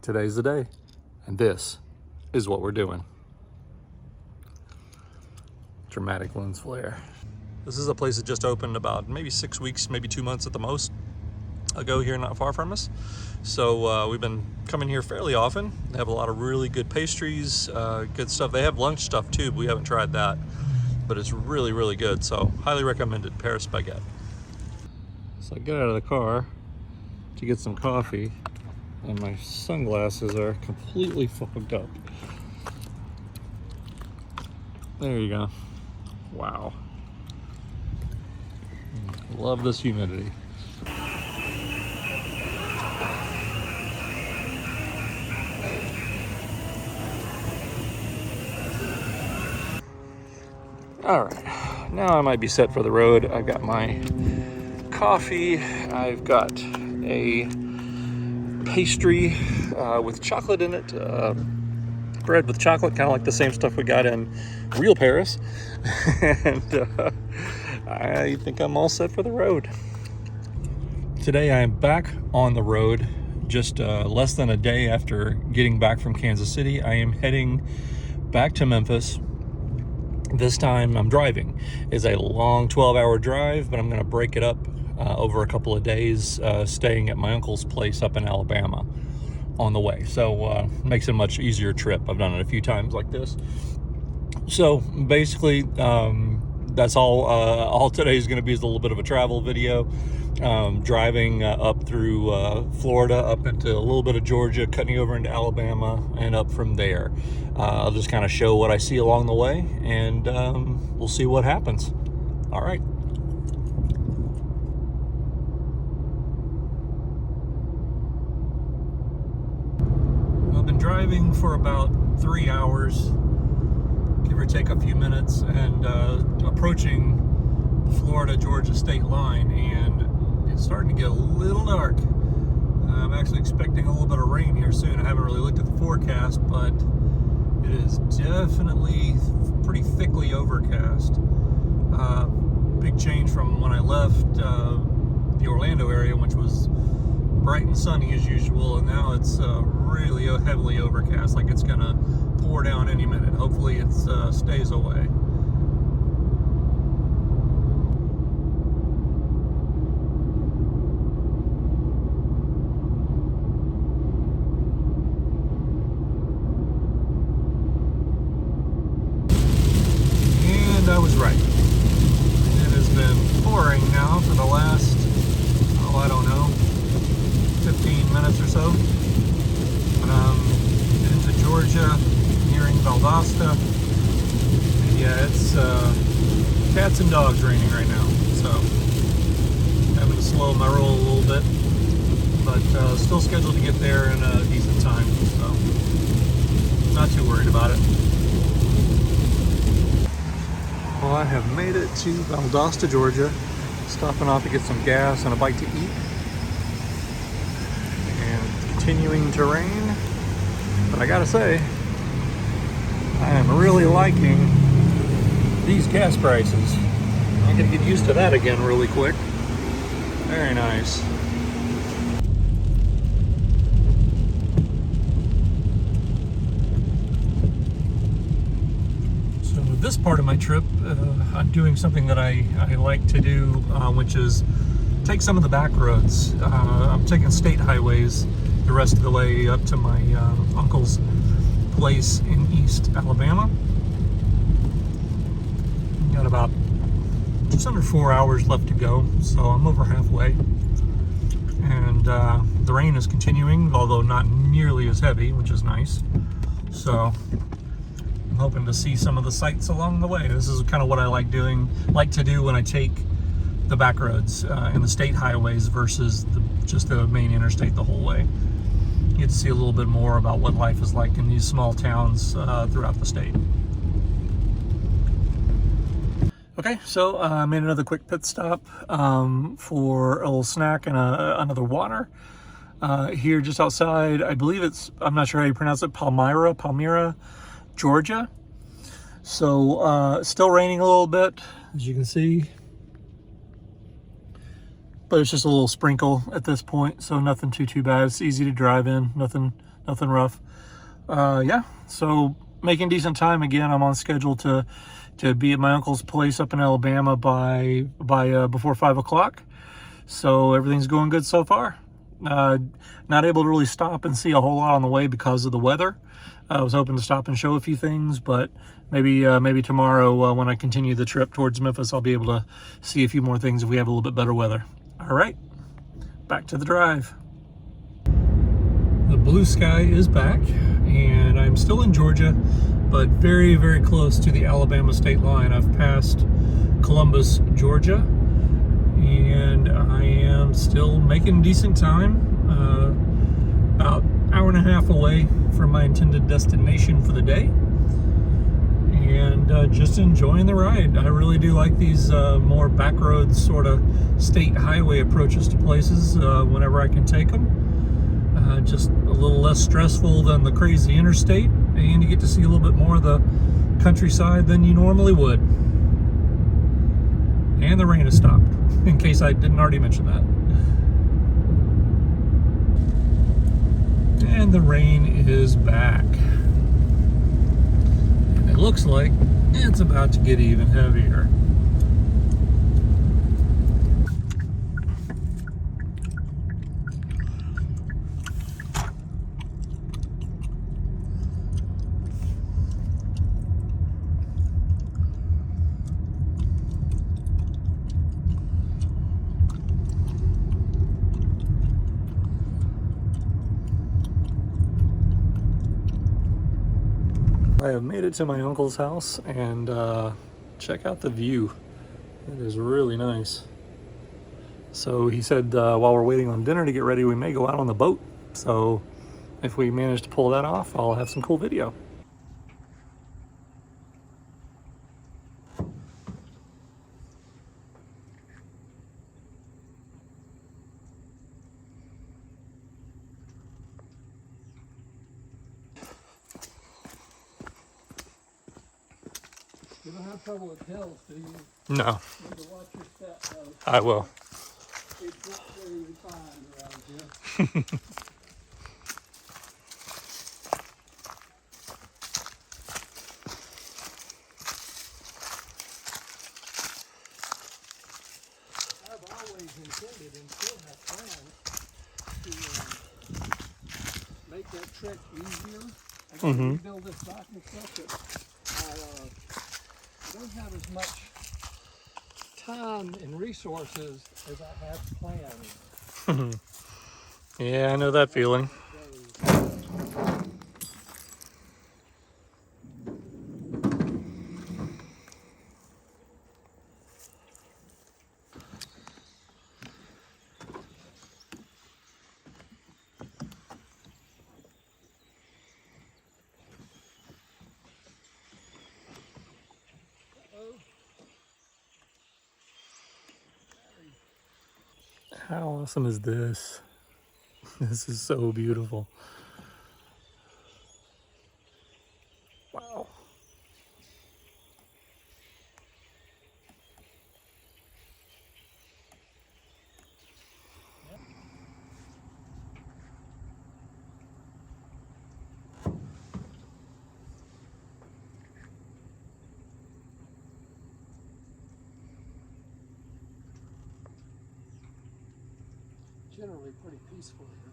Today's the day, and this is what we're doing. Dramatic lens flare. This is a place that just opened about maybe 6 weeks, maybe 2 months at the most ago here not far from us. So we've been coming here fairly often. They have a lot of really good pastries, good stuff. They have lunch stuff too, but we haven't tried that. But it's really, really good. So highly recommended, Paris Baguette. So I get out of the car to get some coffee, and my sunglasses are completely fogged up. There you go. Wow. Love this humidity. All right, now I might be set for the road. I've got my coffee. I've got a pastry with chocolate in it, bread with chocolate, kind of like the same stuff we got in real Paris. And I think I'm all set for the road. Today I am back on the road, just less than a day after getting back from Kansas City. I am heading back to Memphis. This time I'm driving. It's a long 12-hour drive, but I'm going to break it up over a couple of days, staying at my uncle's place up in Alabama on the way. So makes it a much easier trip. I've done it a few times like this. So basically, that's all today is going to be is a little bit of a travel video. Driving up through Florida, up into a little bit of Georgia, cutting over into Alabama, and up from there. I'll just kind of show what I see along the way, and we'll see what happens. All right. I've been driving for about 3 hours, give or take a few minutes, and approaching the Florida-Georgia state line, and it's starting to get a little dark. I'm actually expecting a little bit of rain here soon. I haven't really looked at the forecast, but it is definitely pretty thickly overcast. Big change from when I left the Orlando area, which was bright and sunny as usual, and now it's really heavily overcast, like it's gonna pour down any minute. Hopefully it stays away. I was right. It has been pouring now for the last, I don't know, 15 minutes or so. But I'm into Georgia, nearing Valdosta. And yeah, it's cats and dogs raining right now. So having to slow my roll a little bit. But still scheduled to get there in a decent time. So not too worried about it. Well, I have made it to Valdosta, Georgia, stopping off to get some gas and a bite to eat, and continuing to rain. But I gotta say, I am really liking these gas prices. I'm gonna get used to that again really quick. Very nice. This part of my trip, I'm doing something that I like to do, which is take some of the back roads. I'm taking state highways the rest of the way up to my uncle's place in East Alabama. Got about just under 4 hours left to go, so I'm over halfway. And the rain is continuing, although not nearly as heavy, which is nice. So I'm hoping to see some of the sights along the way. This is kind of what I like to do when I take the back roads and the state highways versus just the main interstate the whole way. You get to see a little bit more about what life is like in these small towns throughout the state. Okay, so I made another quick pit stop for a little snack and another water. Here just outside, I believe I'm not sure how you pronounce it, Palmyra, Georgia. So still raining a little bit, as you can see, but it's just a little sprinkle at this point, so nothing too bad. It's easy to drive in, nothing nothing rough. Yeah, so making decent time again. I'm on schedule to be at my uncle's place up in Alabama by before 5 o'clock. So everything's going good so far. Not able to really stop and see a whole lot on the way because of the weather. I was hoping to stop and show a few things, but maybe tomorrow when I continue the trip towards Memphis, I'll be able to see a few more things if we have a little bit better weather. All right, back to the drive. The blue sky is back, and I'm still in Georgia, but very, very close to the Alabama state line. I've passed Columbus, Georgia, and I am still making decent time, about an hour and a half away from my intended destination for the day, and just enjoying the ride. I really do like these more backroads sort of state highway approaches to places whenever I can take them. Just a little less stressful than the crazy interstate, and you get to see a little bit more of the countryside than you normally would. And the rain has stopped, in case I didn't already mention that. And the rain is back. And it looks like it's about to get even heavier. I have made it to my uncle's house, and check out the view. It is really nice. So he said while we're waiting on dinner to get ready, we may go out on the boat. So if we manage to pull that off, I'll have some cool video. You don't have trouble with hills, do you? No. You need to watch your step, though. I will. It's not very refined around here. I've always intended and still have plans to make that trek easier. I got to rebuild this dock and stuff, but I don't have as much time and resources as I had planned. Yeah, I know that feeling. How awesome is this? This is so beautiful. Wow. Generally pretty peaceful here.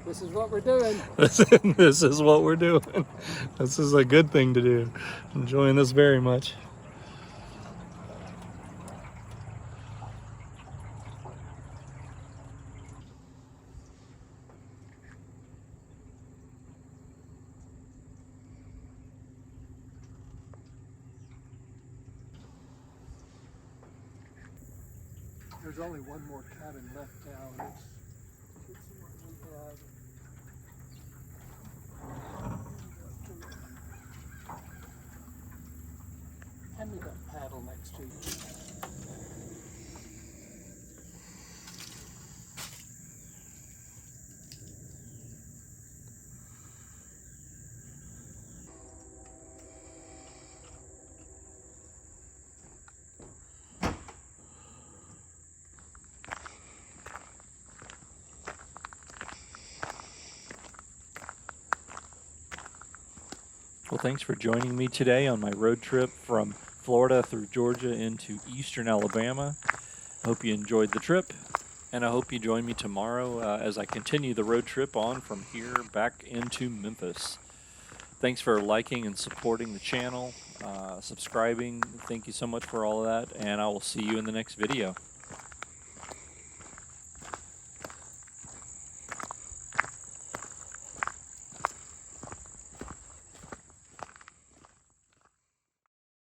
This is what we're doing. This is what we're doing. This is a good thing to do. Enjoying this very much. There's only one more cabin left down. It's what we have. Hand me that paddle next to you. Well, thanks for joining me today on my road trip from Florida through Georgia into eastern Alabama. I hope you enjoyed the trip, and I hope you join me tomorrow as I continue the road trip on from here back into Memphis. Thanks for liking and supporting the channel, subscribing. Thank you so much for all of that, and I will see you in the next video.